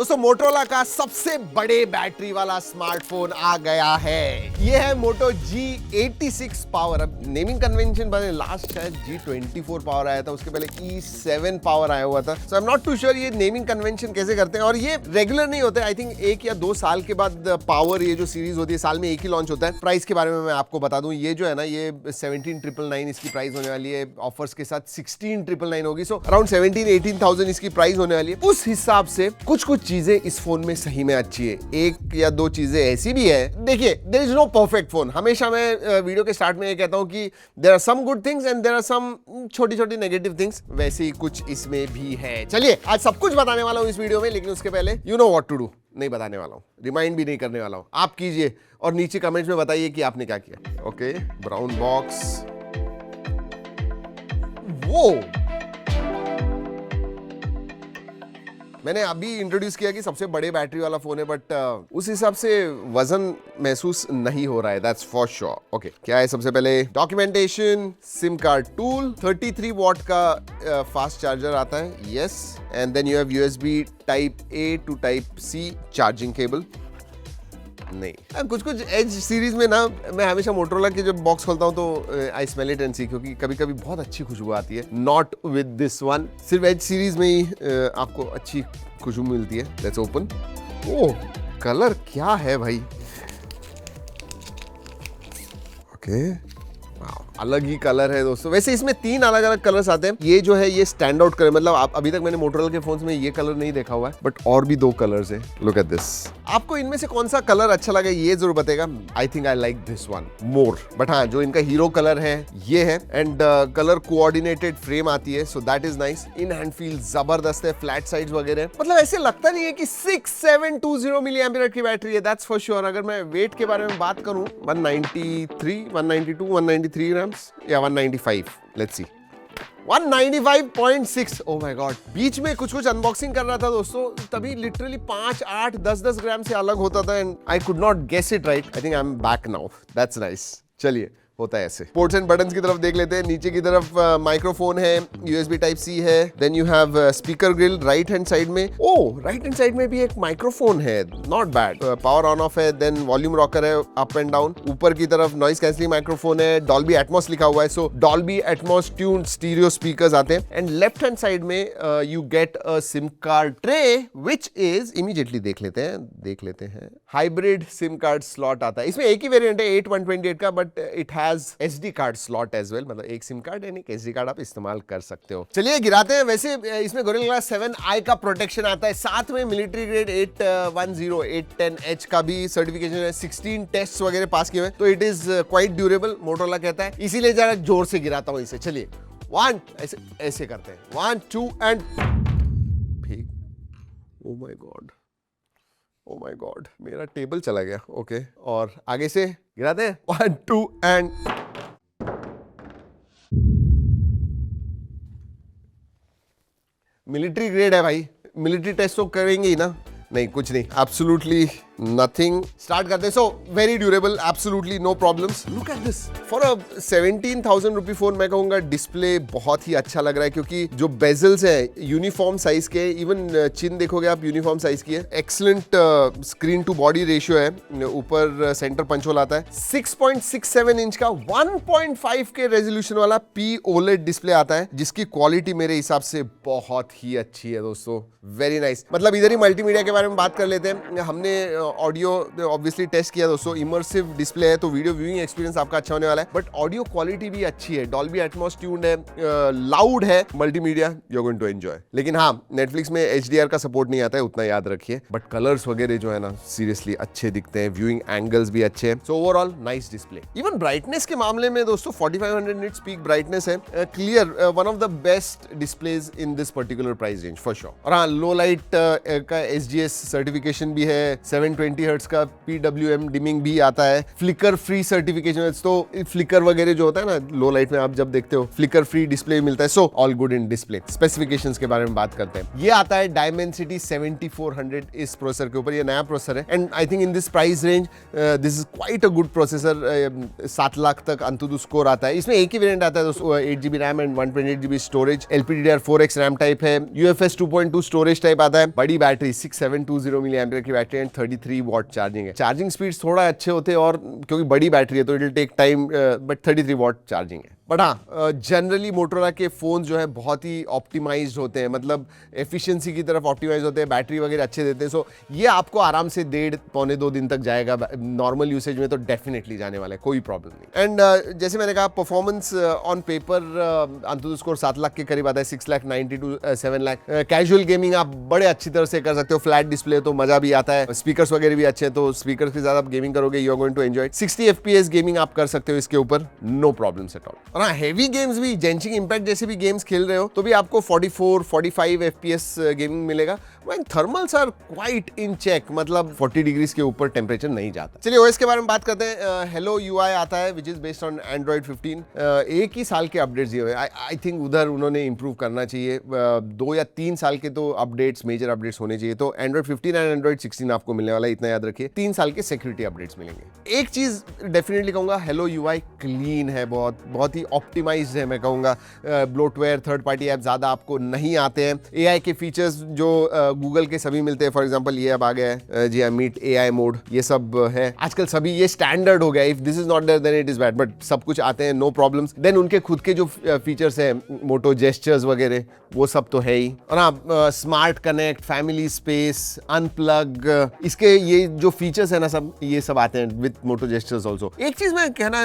दोस्तों मोटोरोला का सबसे बड़े बैटरी वाला स्मार्टफोन आ गया है। ये है मोटो G86 पावर। अब नेमिंग कन्वेंशन बने, लास्ट शायद G24 पावर आया था, उसके पहले E7 पावर आया हुआ था। So I am not too sure ये नेमिंग कन्वेंशन कैसे करते हैं, और ये रेगुलर नहीं होते। आई थिंक 1 या 2 साल के बाद पावर, ये जो सीरीज होती है साल में एक ही लॉन्च होता है। प्राइस के बारे में मैं आपको बता दूं, ये जो है ना, ये 17,999 इसकी प्राइस होने वाली है। ऑफर्स के साथ 16,999 होगी। सो अराउंड 17,000-18,000 इसकी प्राइस होने वाली है। उस हिसाब से कुछ चीजें इस फोन में सही में अच्छी है। 1 या 2 चीजें ऐसी भी है। देखिए, there is no perfect phone. हमेशा मैं वीडियो के स्टार्ट में ये कहता हूं कि there are some good things and there are some छोटी छोटी नेगेटिव थिंग्स। वैसे ही कुछ इसमें भी है। चलिए, आज सब कुछ बताने वाला हूं इस वीडियो में, लेकिन उसके पहले you know what to do नहीं बताने वाला हूं, रिमाइंड भी नहीं करने वाला हूं। आप कीजिए और नीचे कमेंट्स में बताइए कि आपने क्या किया। Okay, brown box. वो मैंने अभी इंट्रोड्यूस किया कि सबसे बड़े बैटरी वाला फोन है, बट उस हिसाब से वजन महसूस नहीं हो रहा है, दैट्स फॉर श्योर। ओके, क्या है सबसे पहले? Documentation, sim card tool, 33 watt का फास्ट चार्जर आता है, yes, and then you have USB type A to type C charging cable. नहीं, कुछ एज सीरीज में ना, मैं हमेशा मोटोरोला के जब बॉक्स खोलता हूं तो आई स्मेल इट एंड सी, क्योंकि कभी कभी बहुत अच्छी खुशबू आती है। नॉट विद दिस वन, सिर्फ एज सीरीज में ही आपको अच्छी खुशबू मिलती है। Let's open. ओह, कलर क्या है भाई! ओके, अलग ही कलर है दोस्तों। वैसे इसमें 3 अलग अलग कलर्स आते हैं। ये जो है ये स्टैंड आउट कलर, मतलब आप अभी तक मैंने मोटोरोला के फोन्स में ये कलर नहीं देखा हुआ है, बट और भी 2 कलर्स है। Look at this. आपको इनमें से कौन सा कलर अच्छा लगा ये जरूर बताएगा। आई think I like this one more, but हाँ, जो इनका हीरो कलर है ये है, एंड कलर कोऑर्डिनेटेड फ्रेम आती है, so that is nice. In hand feel जबरदस्त है, फ्लैट साइड्स वगैरह, मतलब ऐसे लगता नहीं है कि 6720 मिली एम्पियर की बैटरी है, दैट्स फॉर श्योर। अगर मैं वेट के बारे में बात करूं, 193, 192, 193 ग्राम्स या 195, let's see, 195.6। Oh my God, बीच में कुछ अनबॉक्सिंग कर रहा था दोस्तों, तभी लिटरली 5, 8, 10 ग्राम से अलग होता था, and I could not guess it right. I think I am back now, that's nice. चलिए, होता है ऐसे। पोर्ट्स एंड बटन्स की तरफ देख लेते हैं। नीचे की तरफ माइक्रोफोन है, USB टाइप C है, then you have speaker grill right hand side में। ओह, राइट हैंड साइड में भी एक माइक्रोफोन है, not bad. Power on off है, देन वॉल्यूम रॉकर है अप एंड डाउन। ऊपर की तरफ नॉइस कैंसलिंग माइक्रोफोन है, डॉल्बी एटमॉस लिखा हुआ है, so Dolby Atmos tuned stereo speakers आते हैं। एंड लेफ्ट हैंड साइड में you get a SIM card tray, which is, immediately देख लेते हैं, हाइब्रिड सिम कार्ड स्लॉट आता है। इसमें एक ही वेरिएंट है 8128 का, but it has SD card slot as well, मतलब एक सिम कार्ड एंड एक SD कार्ड आप इस्तेमाल कर सकते हो। चलिए गिराते हैं। वैसे इसमें गोरिल्ला ग्लास 7i का प्रोटेक्शन आता है, साथ में मिलिट्री ग्रेड 810, 810H का भी सर्टिफिकेशन है, 16 टेस्ट वगैरह पास किए हुए, तो it is quite durable, Motorola कहता है। इसीलिए जरा जोर से गिराता हूं इसे। चलिए, 1, ऐसे करते हैं, 1, 2 एंड फेंक। Oh my God, oh my God, मेरा टेबल चला गया। ओके, और आगे से गिराते हैं, 1, 2 एंड मिलिट्री ग्रेड है भाई, मिलिट्री टेस्ट तो करेंगे ही ना। नहीं, कुछ नहीं, एब्सोल्युटली नथिंग। स्टार्ट करते हैं। So very durable, absolutely no problems. Look at this, for a 17,000 rupee phone मैं कहूंगा डिस्प्ले बहुत ही अच्छा लग रहा है, क्योंकि जो बेजल्स है यूनिफॉर्म साइज के, इवन चिन देखोगे आप यूनिफॉर्म साइज की है। Excellent screen to body ratio है, ऊपर सेंटर पंच होल आता है। 6.67 इंच का 1.5 के रेजोल्यूशन वाला POLED डिस्प्ले आता है, जिसकी क्वालिटी मेरे हिसाब से बहुत ही अच्छी है दोस्तों, वेरी नाइस। मतलब इधर ही मल्टीमीडिया के बारे में बात कर लेते हैं। हमने ऑडियो ऑब्वियसली टेस्ट किया दोस्तों, इमर्सिव डिस्प्ले है, तो वीडियो व्यूइंग एक्सपीरियंस आपका अच्छा होने वाला है, बट ऑडियो क्वालिटी भी अच्छी है, डॉल्बी एटमॉस ट्यून्ड है, लाउड है, multimedia, you are going to enjoy. लेकिन हाँ, नेटफ्लिक्स में HDR का सपोर्ट नहीं आता है, उतना याद रखिए, बट कलर्स वगैरह जो है ना, सीरियसली अच्छे दिखते हैं, व्यूइंग एंगल्स भी अच्छे हैं, so overall nice display. Even brightness के मामले में दोस्तों 4500 निट्स पीक ब्राइटनेस है, clear, one of the best displays in this particular price range for sure. और हाँ, लो लाइट का SGS सर्टिफिकेशन भी है, 7 120 हर्ट्ज का PWM डिमिंग भी आता है, फ्लिकर फ्री सर्टिफिकेशन, तो फ्लिकर वगैरह जो होता है ना लो लाइट में आप जब देखते हो फ्लिकर फ्री डिस्प्ले मिलता है, so all good in display. Specifications के बारे में बात करते हैं। ये आता है Dimensity 7400 इस प्रोसेसर के ऊपर, ये नया प्रोसेसर है and I think in this price range this is quite a good processor. 7 lakh तक अंतुदु स्कोर आता है। इसमें एक ही वेरिएंट आता है दोस्तों, 8GB RAM and 128GB storage, LPDDR4X RAM type है, UFS 2.2 स्टोरेज टाइप आता है, बड़ी बैटरी 6720 मिली एम्पियर की बैटरी एंड 33 वॉट चार्जिंग है। चार्जिंग स्पीड्स थोड़ा अच्छे होते हैं और क्योंकि बड़ी बैटरी है तो it will take time, but 33 watt charging है। बट हाँ, जनरली मोटोरोला के फोन जो है बहुत ही ऑप्टिमाइज्ड होते हैं, मतलब एफिशिएंसी की तरफ ऑप्टिमाइज होते हैं, बैटरी वगैरह अच्छे देते हैं। सो ये आपको आराम से 1.5-2 दिन तक जाएगा, नॉर्मल यूसेज में तो डेफिनेटली जाने वाला है, कोई प्रॉब्लम नहीं। एंड जैसे मैंने कहा, performance on paper अंतुदु score 7 lakh के करीब आता है, 6 lakh 90 to 7 lakh. Casual gaming आप बड़े अच्छी तरह से कर सकते हो, फ्लैट डिस्प्ले तो मजा भी आता है, स्पीकर्स वगैरह भी अच्छे हैं, तो स्पीकर्स के साथ आप गेमिंग करोगे, you are going to enjoy. 60 FPS gaming आप कर सकते हो इसके ऊपर, नो प्रॉब्लम्स एट ऑल। और हाँ, हेवी गेम्स भी, जेंशिंग इम्पैक्ट जैसे भी गेम्स खेल रहे हो तो भी आपको 44-45 FPS गेमिंग मिलेगा। Thermals are quite in check, मतलब 40 डिग्रीज के ऊपर टेम्परेचर नहीं जाता। चलिए OS के बारे में बात करते हैं। हेलो UI आता है which is based on Android 15। एक ही साल के अपडेट्स दिए हुए, आई थिंक उधर उन्होंने इंप्रूव करना चाहिए। 2 या 3 साल के तो अपडेट्स, मेजर अपडेट्स होने चाहिए। तो Android 15 एंड Android 16 आपको मिलने वाला है, इतना याद रखिए। 3 साल के सिक्योरिटी अपडेट्स मिलेंगे। एक चीज डेफिनेटली कहूंगा, हेलो UI क्लीन है, बहुत ही ऑप्टिमाइज्ड है मैं कहूंगा। ब्लोटवेयर, थर्ड पार्टी ऐप ज्यादा आपको नहीं आते हैं। AI के फीचर्स जो गूगल के सभी मिलते हैं, फॉर एग्जांपल ये अब आ गया है, जी मीट AI मोड, ये सब है आजकल सभी, ये स्टैंडर्ड हो गया। If this is not there then it is bad, but सब कुछ आते हैं, नो प्रॉब्लम्स। देन उनके खुद के जो फीचर्स है, मोटो जेस्चर्स वगैरह, वो सब तो है ही। और हाँ, smart connect, family space, unplug, इसके ये जो फीचर्स है ना सब, ये सब आते हैं विद मोटो जेस्चर्स ऑल्सो। एक चीज मैं कहना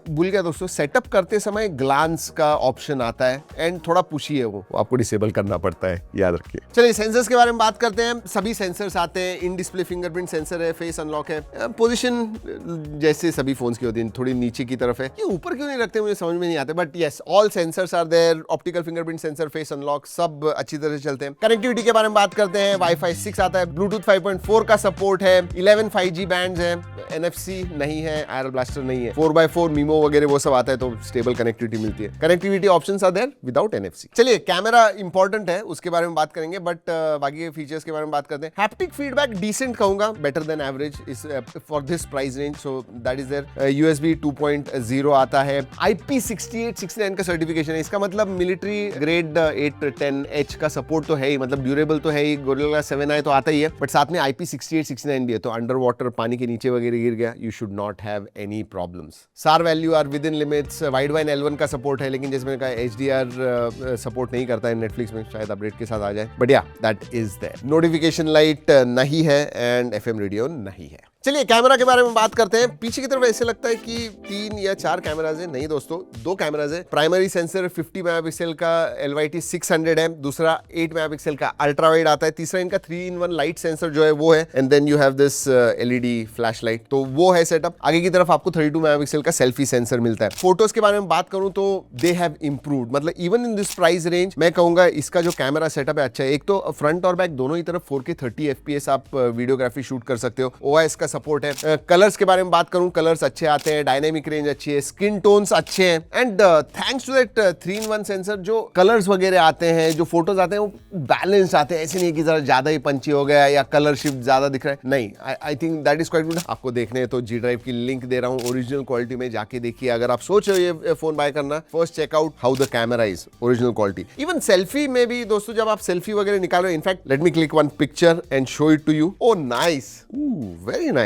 भूल गया दोस्तों, सेटअप करते समय ग्लांस का ऑप्शन आता है एंड थोड़ा पुशी है, वो आपको डिसेबल करना पड़ता है, याद रखिए। चलिए सेंसर्स के बारे में बात करते हैं। सभी सेंसर्स आते हैं, इन डिस्प्ले फिंगरप्रिंट सेंसर है, फेस अनलॉक है, पोजीशन जैसे सभी फोन्स की होती है, थोड़ी नीचे की तरफ है। ये ऊपर क्यों नहीं रखते मुझे समझ में नहीं आता, but yes, all sensors are there, optical fingerprint sensor, face unlock, सब अच्छी तरह से चलते हैं। कनेक्टिविटी के बारे में बात करते हैं। Wi-Fi 6 आता है, ब्लूटूथ 5.4 का सपोर्ट है, 11 5G बैंड्स है, NFC नहीं है, आयर ब्लास्टर नहीं है, 4x4 मीमो वगैरह वो सब आता है, तो स्टेबल कनेक्टिविटी मिलती है। Connectivity options are there without NFC। चलिए कैमरा इंपॉर्टेंट है, उसके बारे में बात करेंगे, बट बाकी के फीचर्स के बारे में बात करते हैं। हैप्टिक फीडबैक डिसेंट कहूंगा, better than average is for this price range, so that is there. USB 2.0 आता है, IP68-69 का सर्टिफिकेशन है, इसका मतलब मिलिट्री ग्रेड 810H का सपोर्ट तो है ही, मतलब ड्यूरेबल तो है ही, गोरिल्ला 7i तो आता ही है, बट साथ में IP68-69 भी है, तो अंडर वाटर, पानी के नीचे वगैरह गिर गया, you should not have any problems. SAR value are within limits, Widevine L1 का सपोर्ट है, लेकिन जैसे मैंने कहा HDR सपोर्ट नहीं करता है नेटफ्लिक्स में, शायद अपडेट के साथ आ जाए, but yeah that is there. Notification light नहीं है एंड FM रेडियो नहीं है। चलिए कैमरा के बारे में बात करते हैं। पीछे की तरफ ऐसे लगता है कि 3 या 4 कैमराज है, नहीं दोस्तों, 2 कैमराज है। प्राइमरी सेंसर 50 मेगापिक्सल का LYT 600 है, दूसरा 8 मेगापिक्सल का अल्ट्रा वाइड आता है, तीसरा इनका 3-in-1 लाइट सेंसर जो है वो है, and then you have this LED flash light, तो वो है सेटअप। आगे की तरफ आपको 32 मेगापिक्सल का सेल्फी सेंसर मिलता है। फोटोज के बारे में बात करूं तो दे हैव इंप्रूव्ड, मतलब even in this price range मैं कहूंगा इसका जो कैमरा सेटअप है अच्छा है। एक तो फ्रंट और बैक दोनों ही तरफ 4K 30 FPS आप वीडियोग्राफी शूट कर सकते हो। OIS का सपोर्ट है। कलर्स के बारे में बात करूं, कलर्स अच्छे आते हैं, डायनेमिक रेंज अच्छी है, स्किन टोन्स अच्छे हैं, and thanks to that 3-in-1 sensor, जो कलर्स वगैरह आते हैं, जो फोटोज आते हैं, वो बैलेंस आते हैं। ऐसे नहीं कि जरा ज्यादा ही पंची हो गया या कलर शिफ्ट ज्यादा दिख रहा है, नहीं, I think that is quite good. आपको देखने हैं तो G ड्राइव की लिंक दे रहा हूं, ओरिजिनल क्वालिटी में जाके देखिए। अगर आप सोच रहे हो ये फोन बाय करना, first check out how the camera is, original quality. Even selfie में भी दोस्तों, जब आप सेल्फी वगैरह निकालो, in fact let me click one picture and show it to you. Oh nice, very nice,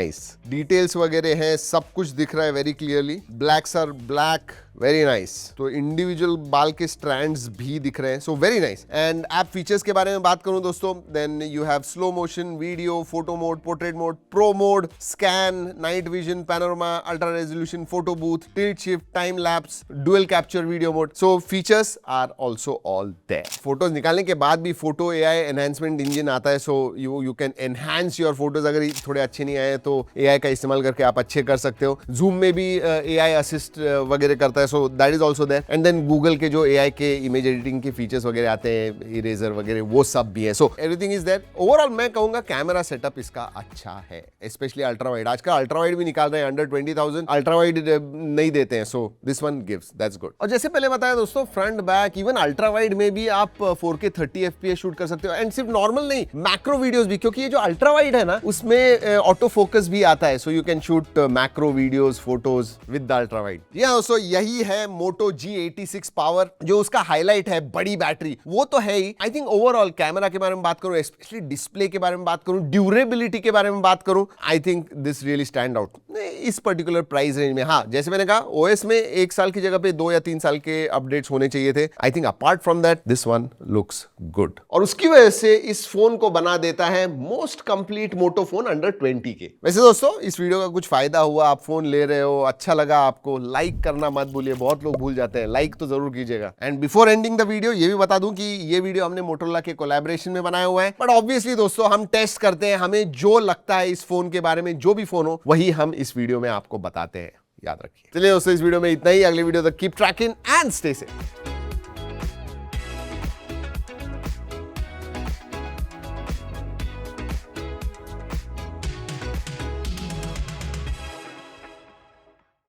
details वगैरह हैं, सब कुछ दिख रहा है very clearly. Blacks are black, very nice. तो इंडिविजुअल बाल के स्ट्रैंड्स भी दिख रहे हैं, so very nice. And app features के बारे में बात करूं दोस्तों, then you have slow motion video, photo mode, portrait mode, pro mode, scan, night vision, panorama, ultra resolution, photo booth, tilt shift, time lapse, dual capture video mode. So features are also all there. Photos निकालने के बाद भी photo AI enhancement engine आता है, so you can enhance your photos. अगर थोड़े अच्छे नहीं आए तो AI का इस्तेमाल करके आप अच्छे कर सकते हो। जूम में भी AI असिस्ट वगैरह करता है, so that is also there. And then Google के जो AI के इमेज एडिटिंग के फीचर्स वगैरह आते हैं, इरेजर वगैरह, वो सब भी है। So everything is there. Overall मैं कहूंगा कैमरा सेटअप इसका अच्छा है, स्पेशली अल्ट्रा वाइड। आजकल अल्ट्रा वाइड भी निकाल रहे हैं, अंडर 20,000 अल्ट्रा वाइड नहीं देते हैं। So this one gives, that's good. और जैसे पहले बताया दोस्तों, front back even ultra wide में भी आप 4K 30 FPS शूट कर सकते हो। एंड सिर्फ नॉर्मल नहीं, मैक्रो वीडियोस भी, क्योंकि ये जो अल्ट्रा वाइड है ना, उसमें ऑटो फोकस भी आता है। So you can shoot macro videos, photos with the ultra wide. या दोस्तों यही है Moto G86 पावर। जो उसका हाईलाइट है बड़ी बैटरी, वो तो है ही। आई थिंक ओवरऑल कैमरा के बारे में बात करूं, स्पेशली डिस्प्ले के बारे में बात करूं, ड्यूरेबिलिटी के बारे में बात करूं, I think this really stand out इस पर्टिकुलर प्राइस रेंज में। हाँ, जैसे मैंने कहा, OS में 1 साल की जगह पे 2 या 3 साल के अपडेट्स होने चाहिए थे। I think apart from that this one looks good, और उसकी वजह से इस फोन को बना देता है मोस्ट कंप्लीट मोटो फोन अंडर 20 के। वैसे दोस्तों, इस वीडियो का कुछ फायदा हुआ, आप फोन ले रहे हो, अच्छा लगा आपको, लाइक करना मत भूलिए। बहुत लोग भूल जाते हैं, लाइक तो जरूर कीजिएगा। And before ending the video ये भी बता दूं कि ये वीडियो हमने मोटोरोला के कोलैबोरेशन में बनाया हुआ है। बट ऑब्वियसली दोस्तों, हम टेस्ट करते हैं, हमें जो लगता है इस फोन के बारे में, जो भी फोन हो, वही हम इस वीडियो में आपको बताते हैं, याद रखिए। चलिए दोस्तों, इस वीडियो में इतना ही। अगले वीडियो तक keep trekking and stay safe.